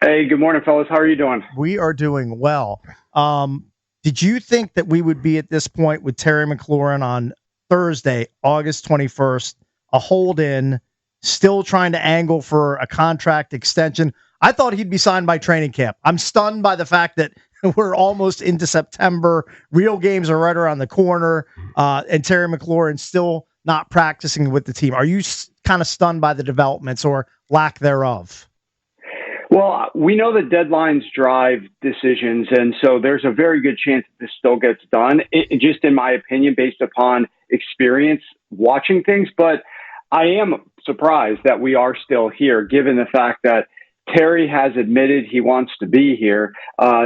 Hey, good morning, fellas. How are you doing? We are doing well. Did you think that we would be at this point with Terry McLaurin on Thursday, August 21st, a hold-in, still trying to angle for a contract extension? I thought he'd be signed by training camp. I'm stunned by the fact that we're almost into September. Real games are right around the corner, and Terry McLaurin still not practicing with the team. Are you kind of stunned by the developments or lack thereof? Well, we know that deadlines drive decisions, and so there's a very good chance that this still gets done, just in my opinion, based upon experience watching things. But I am surprised that we are still here, given the fact that Terry has admitted he wants to be here.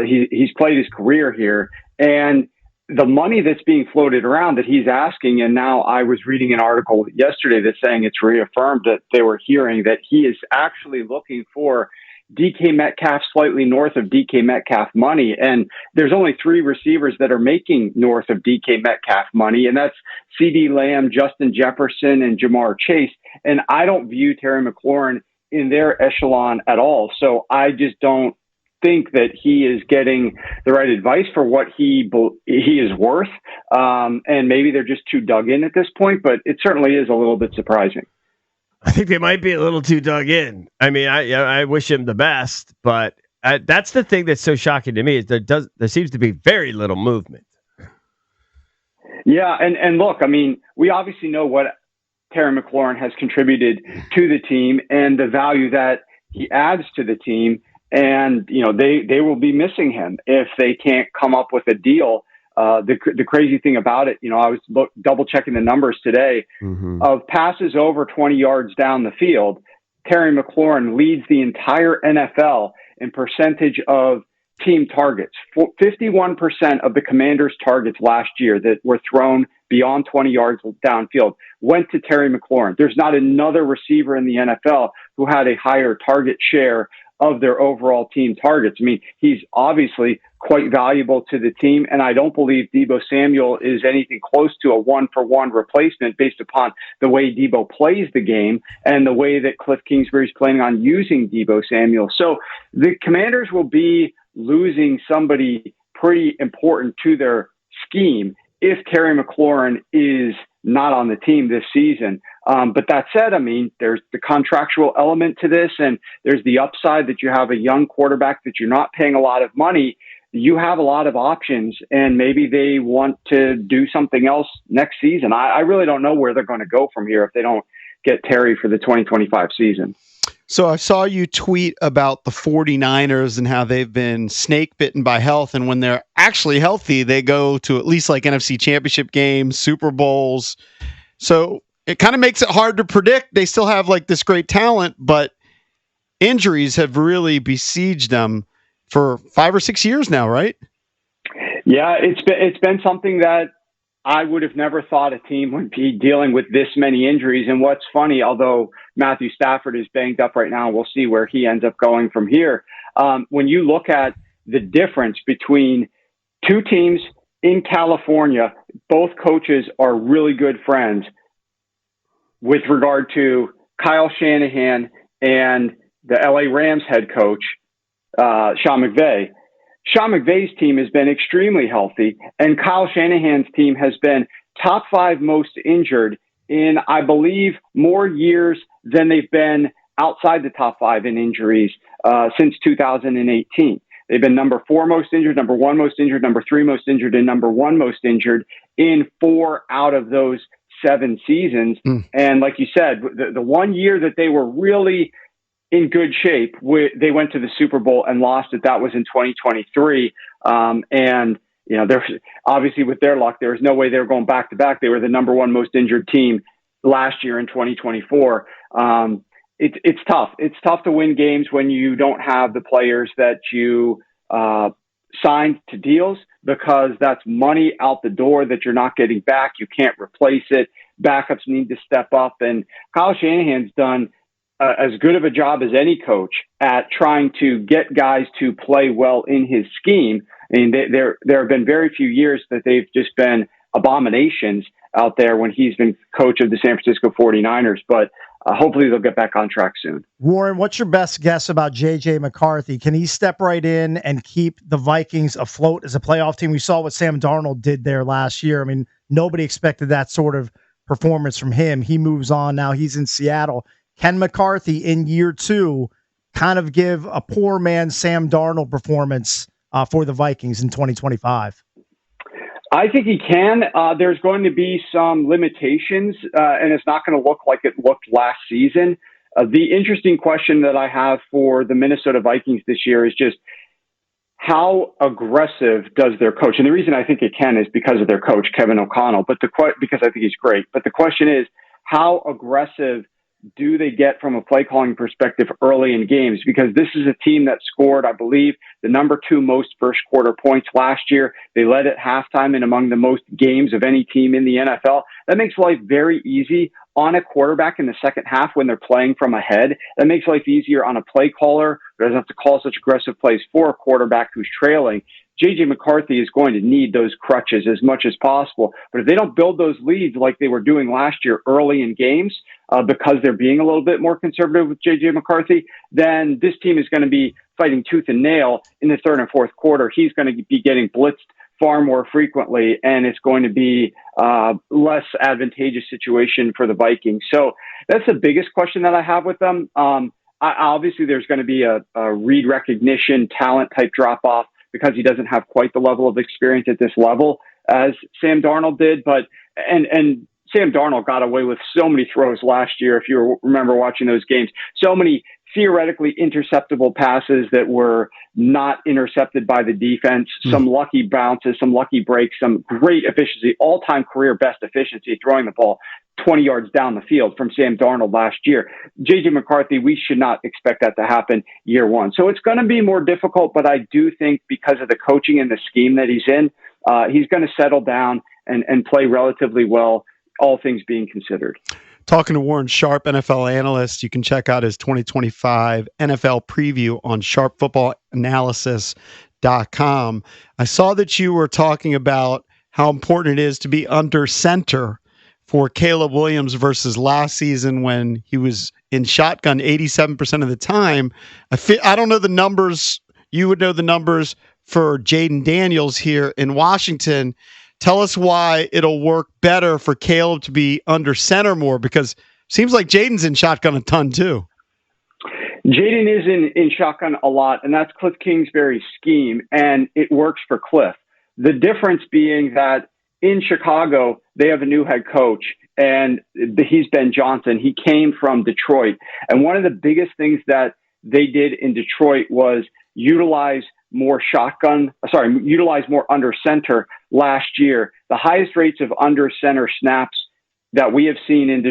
He's played his career here, and the money that's being floated around that he's asking, and now I was reading an article yesterday that's saying it's reaffirmed that they were hearing that he is actually looking for DK Metcalf, slightly north of DK Metcalf money. And there's only 3 receivers that are making north of DK Metcalf money, and that's CeeDee Lamb, Justin Jefferson, and Jamar Chase. And I don't view Terry McLaurin in their echelon at all. So I just don't think that he is getting the right advice for what he is worth. And maybe they're just too dug in at this point, but it certainly is a little bit surprising. I think they might be a little too dug in. I mean, I wish him the best, but that's the thing that's so shocking to me is there seems to be very little movement. Yeah, and look, I mean, we obviously know what Terry McLaurin has contributed to the team and the value that he adds to the team, and they will be missing him if they can't come up with a deal. The crazy thing about it, I was double checking the numbers today of passes over 20 yards down the field. Terry McLaurin leads the entire NFL in percentage of team targets. 51% of the Commanders' targets last year that were thrown beyond 20 yards downfield went to Terry McLaurin. There's not another receiver in the NFL who had a higher target share of their overall team targets. I mean, he's obviously quite valuable to the team, and I don't believe Deebo Samuel is anything close to a one-for-one replacement based upon the way Deebo plays the game and the way that Cliff Kingsbury is planning on using Deebo Samuel. So the Commanders will be losing somebody pretty important to their scheme if Terry McLaurin is not on the team this season. But that said, I mean, there's the contractual element to this, and there's the upside that you have a young quarterback that you're not paying a lot of money. You have a lot of options, and maybe they want to do something else next season. I really don't know where they're going to go from here if they don't get Terry for the 2025 season. So I saw you tweet about the 49ers and how they've been snake bitten by health. And when they're actually healthy, they go to at least like NFC championship games, Super Bowls. So it kind of makes it hard to predict. They still have like this great talent, but injuries have really besieged them for 5 or 6 years now, right? Yeah, it's been something that I would have never thought a team would be dealing with this many injuries. And what's funny, although Matthew Stafford is banged up right now, we'll see where he ends up going from here. When you look at the difference between 2 teams in California, both coaches are really good friends with regard to Kyle Shanahan and the LA Rams head coach, Sean McVay. Sean McVay's team has been extremely healthy, and Kyle Shanahan's team has been top 5 most injured in, I believe, more years than they've been outside the top 5 in injuries since 2018. They've been number 4 most injured, number 1 most injured, number 3 most injured, and number 1 most injured in 4 out of those 7 seasons. And like you said, the one year that they were really in good shape, they went to the Super Bowl and lost it. That was in 2023. And, there's obviously with their luck, there was no way they were going back to back. They were the number 1 most injured team last year in 2024. It's tough. It's tough to win games when you don't have the players that you signed to deals, because that's money out the door that you're not getting back. You can't replace it. Backups need to step up. And Kyle Shanahan's done as good of a job as any coach at trying to get guys to play well in his scheme. I mean, there have been very few years that they've just been abominations out there when he's been coach of the San Francisco 49ers. But hopefully they'll get back on track soon. Warren, what's your best guess about J.J. McCarthy? Can he step right in and keep the Vikings afloat as a playoff team? We saw what Sam Darnold did there last year. I mean, nobody expected that sort of performance from him. He moves on. Now he's in Seattle. Can McCarthy in year 2 kind of give a poor man Sam Darnold performance for the Vikings in 2025? I think he can. There's going to be some limitations, and it's not going to look like it looked last season. The interesting question that I have for the Minnesota Vikings this year is just how aggressive does their coach? And the reason I think it can is because of their coach, Kevin O'Connell, because I think he's great. But the question is, how aggressive do they get from a play calling perspective early in games? Because this is a team that scored, I believe, the number 2 most first quarter points last year. They led at halftime in among the most games of any team in the NFL. That makes life very easy on a quarterback in the second half when they're playing from ahead. That makes life easier on a play caller who doesn't have to call such aggressive plays for a quarterback who's trailing. J.J. McCarthy is going to need those crutches as much as possible. But if they don't build those leads like they were doing last year early in games, because they're being a little bit more conservative with J.J. McCarthy, then this team is going to be fighting tooth and nail in the third and fourth quarter. He's going to be getting blitzed far more frequently, and it's going to be less advantageous situation for the Vikings. So that's the biggest question that I have with them. Obviously, there's going to be a read recognition talent type drop off because he doesn't have quite the level of experience at this level as Sam Darnold did. But and Sam Darnold got away with so many throws last year, if you remember watching those games, so many theoretically interceptable passes that were not intercepted by the defense, some lucky bounces, some lucky breaks, some great efficiency, all-time career best efficiency throwing the ball 20 yards down the field from Sam Darnold last year. J.J. McCarthy, we should not expect that to happen year 1. So it's going to be more difficult, but I do think because of the coaching and the scheme that he's in, he's going to settle down and play relatively well, all things being considered. Talking to Warren Sharp, NFL analyst. You can check out his 2025 NFL preview on sharpfootballanalysis.com. I saw that you were talking about how important it is to be under center for Caleb Williams versus last season when he was in shotgun 87% of the time. I don't know the numbers. You would know the numbers for Jaden Daniels here in Washington. Tell us why it'll work better for Caleb to be under center more, because it seems like Jaden's in shotgun a ton too. Jaden is in shotgun a lot, and that's Cliff Kingsbury's scheme, and it works for Cliff. The difference being that in Chicago, they have a new head coach, and he's Ben Johnson. He came from Detroit. And one of the biggest things that they did in Detroit was utilize more under center last year. The highest rates of under center snaps that we have seen in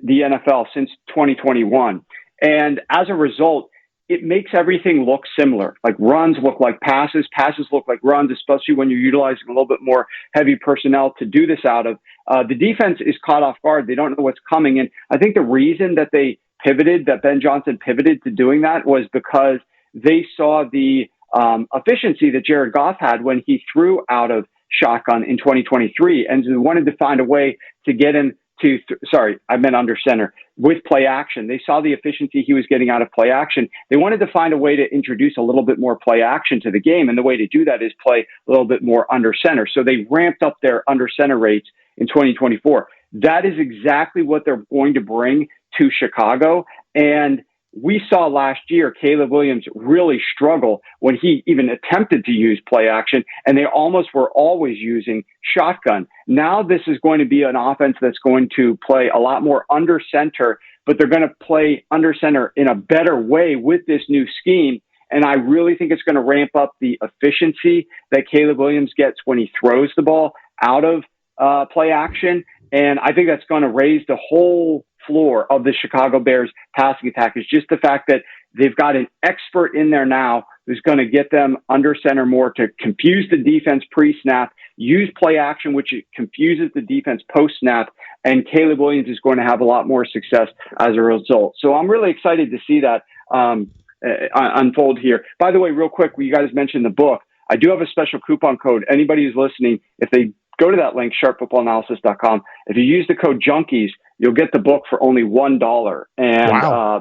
the NFL since 2021. And as a result, it makes everything look similar. Like runs look like passes, passes look like runs, especially when you're utilizing a little bit more heavy personnel to do this out of. The defense is caught off guard. They don't know what's coming. And I think the reason that that Ben Johnson pivoted to doing that was because they saw the efficiency that Jared Goff had when he threw out of shotgun in 2023, and they wanted to find a way to get him to, I meant under center, with play action. They saw the efficiency he was getting out of play action. They wanted to find a way to introduce a little bit more play action to the game, and the way to do that is play a little bit more under center. So they ramped up their under center rates in 2024. That is exactly what they're going to bring to Chicago, and we saw last year Caleb Williams really struggle when he even attempted to use play action, and they almost were always using shotgun. Now this is going to be an offense that's going to play a lot more under center, but they're going to play under center in a better way with this new scheme. And I really think it's going to ramp up the efficiency that Caleb Williams gets when he throws the ball out of play action. And I think that's going to raise the whole floor of the Chicago Bears passing attack. Is just the fact that they've got an expert in there now who's going to get them under center more to confuse the defense pre-snap, use play action, which confuses the defense post-snap, and Caleb Williams is going to have a lot more success as a result. So I'm really excited to see that unfold here. By the way, real quick, you guys mentioned the book. I do have a special coupon code. Anybody who's listening, if they go to that link, sharpfootballanalysis.com. If you use the code Junkies, you'll get the book for only $1. And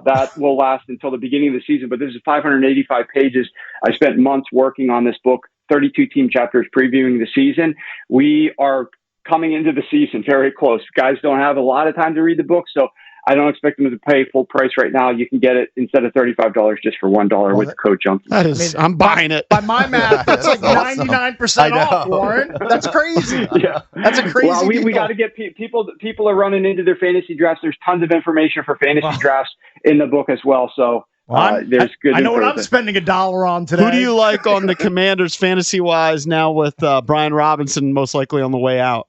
that will last until the beginning of the season. But this is 585 pages. I spent months working on this book, 32 team chapters previewing the season. We are coming into the season very close. Guys don't have a lot of time to read the book, so I don't expect them to pay full price right now. You can get it instead of $35 just for $1 with the code Junkies. That is, I'm buying it. By my math, that's like 99% off, Warren. That's crazy. Yeah, that's a crazy. Well, we got to get people. People are running into their fantasy drafts. There's tons of information for fantasy drafts in the book as well. So there's good. I know what I'm spending $1 on today. Who do you like on the Commanders fantasy wise now with Brian Robinson most likely on the way out?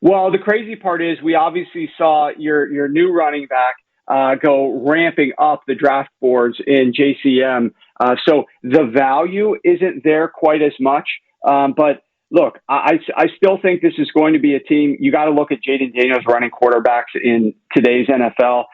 Well, the crazy part is we obviously saw your new running back go ramping up the draft boards in JCM. So the value isn't there quite as much. But look, I still think this is going to be a team. You got to look at Jaden Daniels running quarterbacks in today's NFL.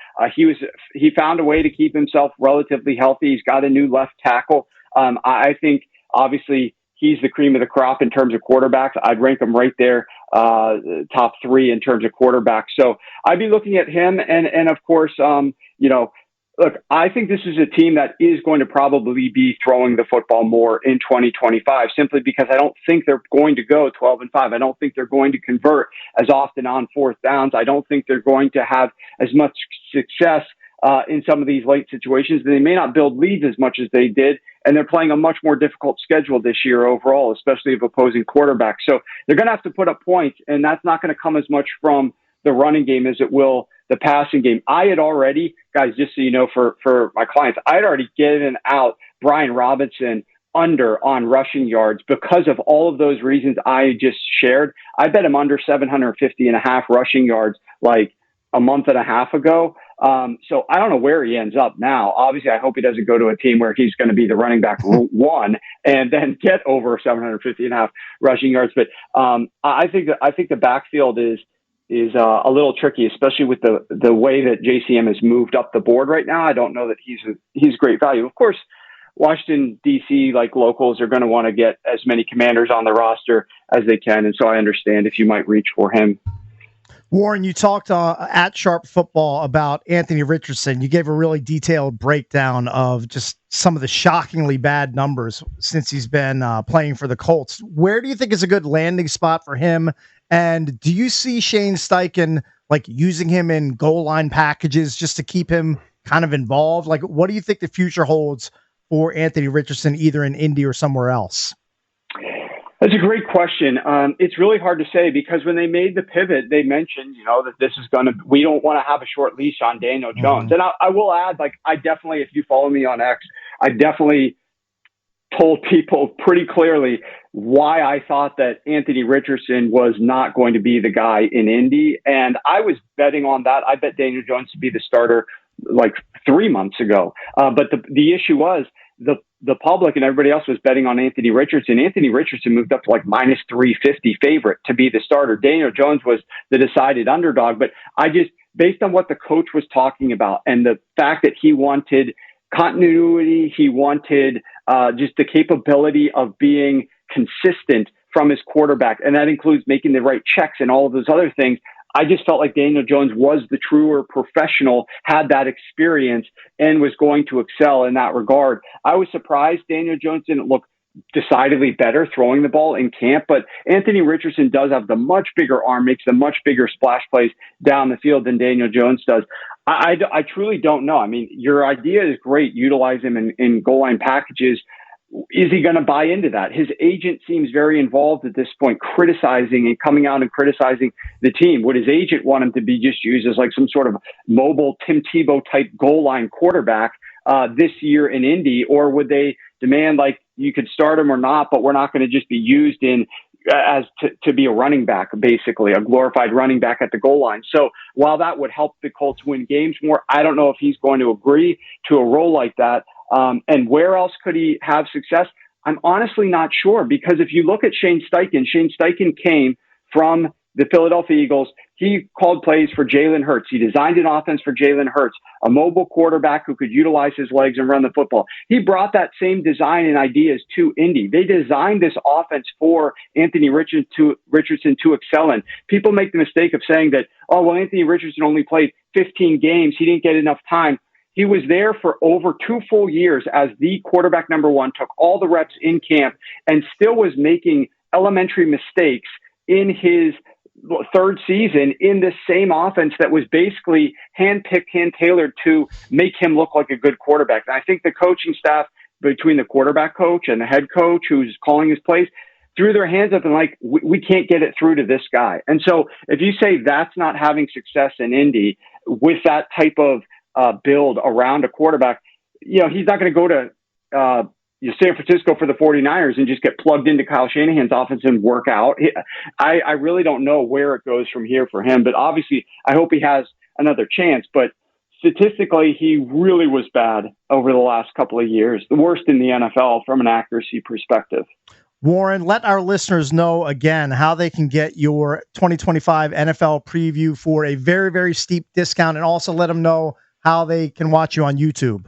He found a way to keep himself relatively healthy. He's got a new left tackle. I think obviously he's the cream of the crop in terms of quarterbacks. I'd rank him right there, top 3 in terms of quarterbacks. So I'd be looking at him. And of course, look, I think this is a team that is going to probably be throwing the football more in 2025, simply because I don't think they're going to go 12-5. I don't think they're going to convert as often on fourth downs. I don't think they're going to have as much success in some of these late situations. They may not build leads as much as they did, and they're playing a much more difficult schedule this year overall, especially of opposing quarterbacks. So they're going to have to put up points, and that's not going to come as much from the running game as it will the passing game. I had already, guys, just so you know, for my clients, I had already given out Brian Robinson under on rushing yards because of all of those reasons I just shared. I bet him under 750.5 rushing yards like a month and a half ago. So I don't know where he ends up now. Obviously, I hope he doesn't go to a team where he's going to be the running back one and then get over 750.5 rushing yards. But I think the backfield is a little tricky, especially with the way that JCM has moved up the board right now. I don't know that he's great value. Of course, Washington, D.C., like locals, are going to want to get as many Commanders on the roster as they can. And so I understand if you might reach for him. Warren, you talked at Sharp Football about Anthony Richardson. You gave a really detailed breakdown of just some of the shockingly bad numbers since he's been playing for the Colts. Where do you think is a good landing spot for him? And do you see Shane Steichen like using him in goal line packages just to keep him kind of involved? Like, what do you think the future holds for Anthony Richardson, either in Indy or somewhere else? That's a great question. It's really hard to say because when they made the pivot, they mentioned, that this is we don't want to have a short leash on Daniel Jones. And I will add, I definitely, if you follow me on X, I definitely told people pretty clearly why I thought that Anthony Richardson was not going to be the guy in Indy. And I was betting on that. I bet Daniel Jones to be the starter like 3 months ago. But the issue was the public and everybody else was betting on Anthony Richardson. Anthony Richardson moved up to like minus 350 favorite to be the starter. Daniel Jones was the decided underdog. But based on what the coach was talking about and the fact that he wanted continuity, he wanted just the capability of being consistent from his quarterback. And that includes making the right checks and all of those other things. I just felt like Daniel Jones was the truer professional, had that experience, and was going to excel in that regard. I was surprised Daniel Jones didn't look decidedly better throwing the ball in camp, but Anthony Richardson does have the much bigger arm, makes the much bigger splash plays down the field than Daniel Jones does. I truly don't know. I mean, your idea is great. Utilize him in goal line packages. Is he going to buy into that? His agent seems very involved at this point, criticizing and coming out and criticizing the team. Would his agent want him to be just used as like some sort of mobile Tim Tebow type goal line quarterback this year in Indy? Or would they demand like you could start him or not, but we're not going to just be used to be a running back, basically a glorified running back at the goal line? So while that would help the Colts win games more, I don't know if he's going to agree to a role like that. And where else could he have success? I'm honestly not sure, because if you look at Shane Steichen came from the Philadelphia Eagles. He called plays for Jalen Hurts. He designed an offense for Jalen Hurts, a mobile quarterback who could utilize his legs and run the football. He brought that same design and ideas to Indy. They designed this offense for Anthony Richardson to excel in. People make the mistake of saying that, oh, well, Anthony Richardson only played 15 games. He didn't get enough time. He was there for over 2 full years as the quarterback number one, took all the reps in camp, and still was making elementary mistakes in his third season in this same offense that was basically hand-picked, hand-tailored to make him look like a good quarterback. And I think the coaching staff, between the quarterback coach and the head coach who's calling his plays, threw their hands up and like, we can't get it through to this guy. And so if you say that's not having success in Indy with that type of build around a quarterback, he's not going to go to San Francisco for the 49ers and just get plugged into Kyle Shanahan's offense and work out. I really don't know where it goes from here for him, but obviously I hope he has another chance. But statistically, he really was bad over the last couple of years, the worst in the NFL from an accuracy perspective. Warren, let our listeners know again how they can get your 2025 NFL preview for a very, very steep discount, and also let them know how they can watch you on YouTube.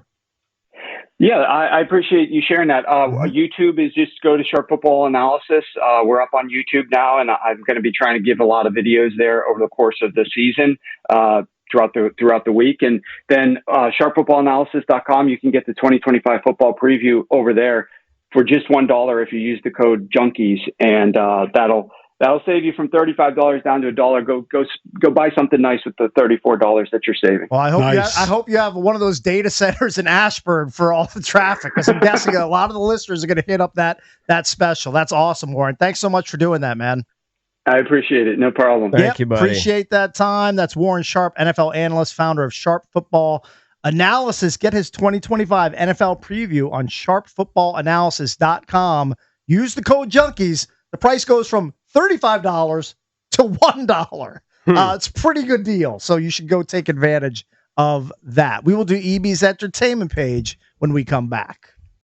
Yeah, I appreciate you sharing that. YouTube is just go to Sharp Football Analysis. We're up on YouTube now, and I'm going to be trying to give a lot of videos there over the course of the season throughout the week. And then sharpfootballanalysis.com, you can get the 2025 football preview over there for just $1 if you use the code Junkies, and that'll save you from $35 down to $1. Go buy something nice with the $34 that you're saving. Well, I hope you have one of those data centers in Ashburn for all the traffic, because I'm guessing a lot of the listeners are going to hit up that special. That's awesome, Warren. Thanks so much for doing that, man. I appreciate it. No problem. Thank you, buddy. Appreciate that time. That's Warren Sharp, NFL analyst, founder of Sharp Football Analysis. Get his 2025 NFL preview on sharpfootballanalysis.com. Use the code Junkies. The price goes from $35 to $1. It's a pretty good deal, so you should go take advantage of that. We will do EB's entertainment page when we come back.